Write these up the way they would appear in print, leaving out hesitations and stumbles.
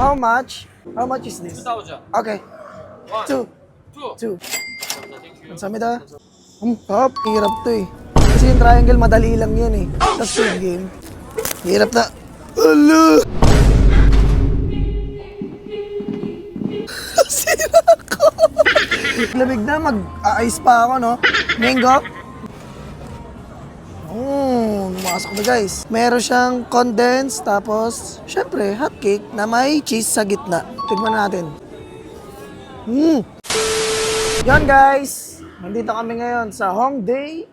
How much? How much is this? 2,000. Okay. One, Two. two. Two. Thank you. Samida. Hop, hirap to eh. Kasi yung triangle, madali lang yun eh. Sa Squid Game. Hirap na. Ala! Sira ko! Lamig na, mag-ice pa ako, no? Mango? Lumakasok na guys. Meron siyang condensed, tapos, syempre, hot cake na may cheese sa gitna. Tignan natin. Yan guys! Nandito kami ngayon sa Hongdae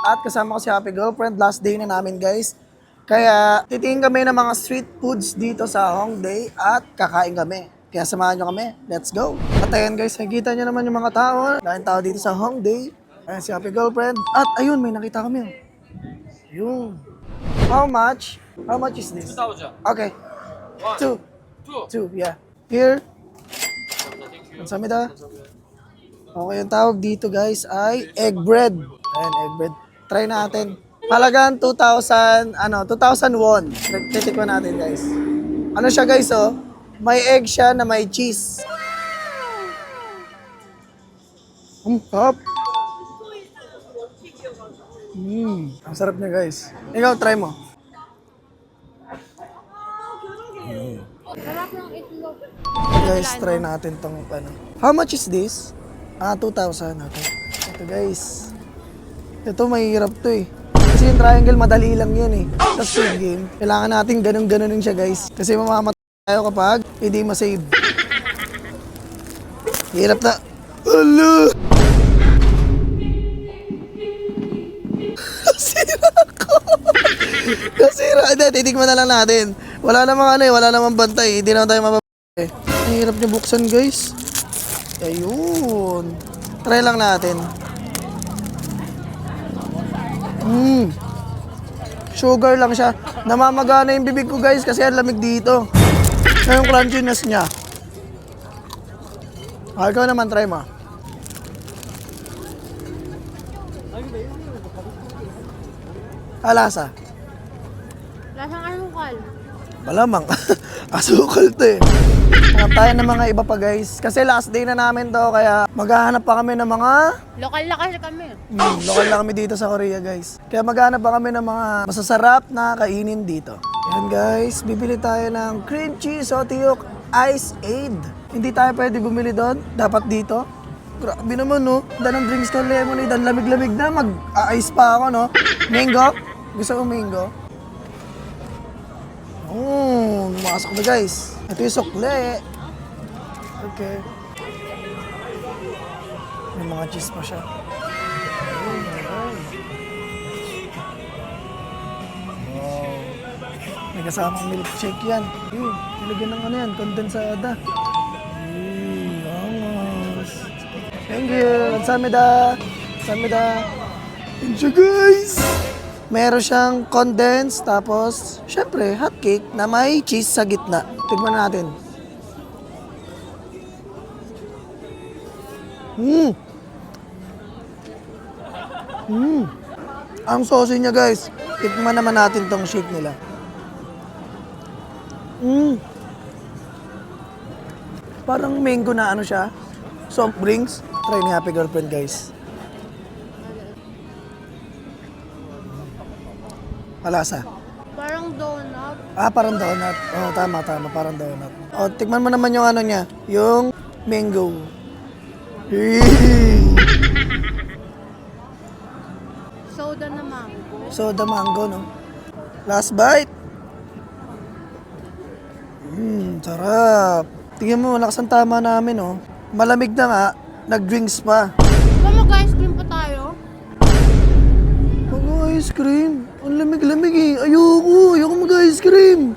at kasama ko si Happy Girlfriend. Last day na namin guys. Kaya titingin kami ng mga street foods dito sa Hongdae at kakain kami. Kaya samahan nyo kami. Let's go! At ayan guys, nakikita nyo naman yung mga tao. Daming tao dito sa Hongdae. Ayan si Happy Girlfriend. At ayun, may nakita kami. Yun. How much? How much is this? 2,000. Okay. One, Two. two. Two, yeah. Here. Thank you. Samida. Okay, yung tawag dito guys ay egg bread. Ayan, egg bread. Try natin. Halagang 2,000 won. Titikman natin guys. Ano siya guys oh? May egg siya na may cheese. Hop. Ang sarap niya guys. Ikaw, try mo. Sarap ng itlog. Guys, try natin tong ano. How much is this? 2,000. Okay. Ito guys. Ito mahirap to eh. Kasi yung triangle, madali lang yun eh. Sa Squid Game, kailangan natin ganun-ganunin siya guys. Kasi mamamatay tayo kapag hindi masave. Hirap na. Ala! Nasira ko! Nasira. Hindi, titigman na lang natin. Wala namang wala namang bantay. Hindi naman tayo mababay. Ang hirap niya buksan guys. Ayun. Try lang natin. Sugar lang siya. Namamagana yung bibig ko guys kasi ang lamig dito. Na yung crunchiness niya. Ikaw naman, try mo. Alasa. Lasang asukal. Malamang. Asukal to eh. Hanap tayo ng mga iba pa guys. Kasi last day na namin to kaya maghahanap pa kami ng mga Lokal na kasi kami. lokal lang kami dito sa Korea guys. Kaya maghahanap pa kami ng mga masasarap na kainin dito. Yan guys, bibili tayo ng cream cheese Otiok Ice Aid. Hindi tayo pwede bumili doon. Dapat dito. Grabe naman no. Dahil ng drinks ko lemonade. Ang lamig-lamig na. Mag-ice pa ako no. Mango? Gusto ko mango? Lumakasok na guys. Ito yung sukle. Okay. May mga cheese pa siya. Wow. May kasamang milkshake yan. Nilagyan ng yan, kondensada. Vamos. Thank you. Samida. Samida. Enjoy guys! Meron siyang condensed, tapos, syempre, hot cake na may cheese sa gitna. Tignan natin. Ang saucy niya guys. Tikman naman natin tong shake nila. Parang mango na ano siya. Soft drinks. Try ni Happy Girlfriend guys. Malasa. Parang donut. Parang donut. Oh, tama. Parang donut. Oh, tikman mo naman yung ano niya. Yung mango. Soda na mango. Soda mango, no? Last bite. Sarap. Tingnan mo, malakas ang tama namin, oh. Malamig na nga, nag-drinks pa. Diba mag-ice cream pa tayo? Mag-ice cream? Ang lamig-lamig eh. Ayoko mag-ice cream.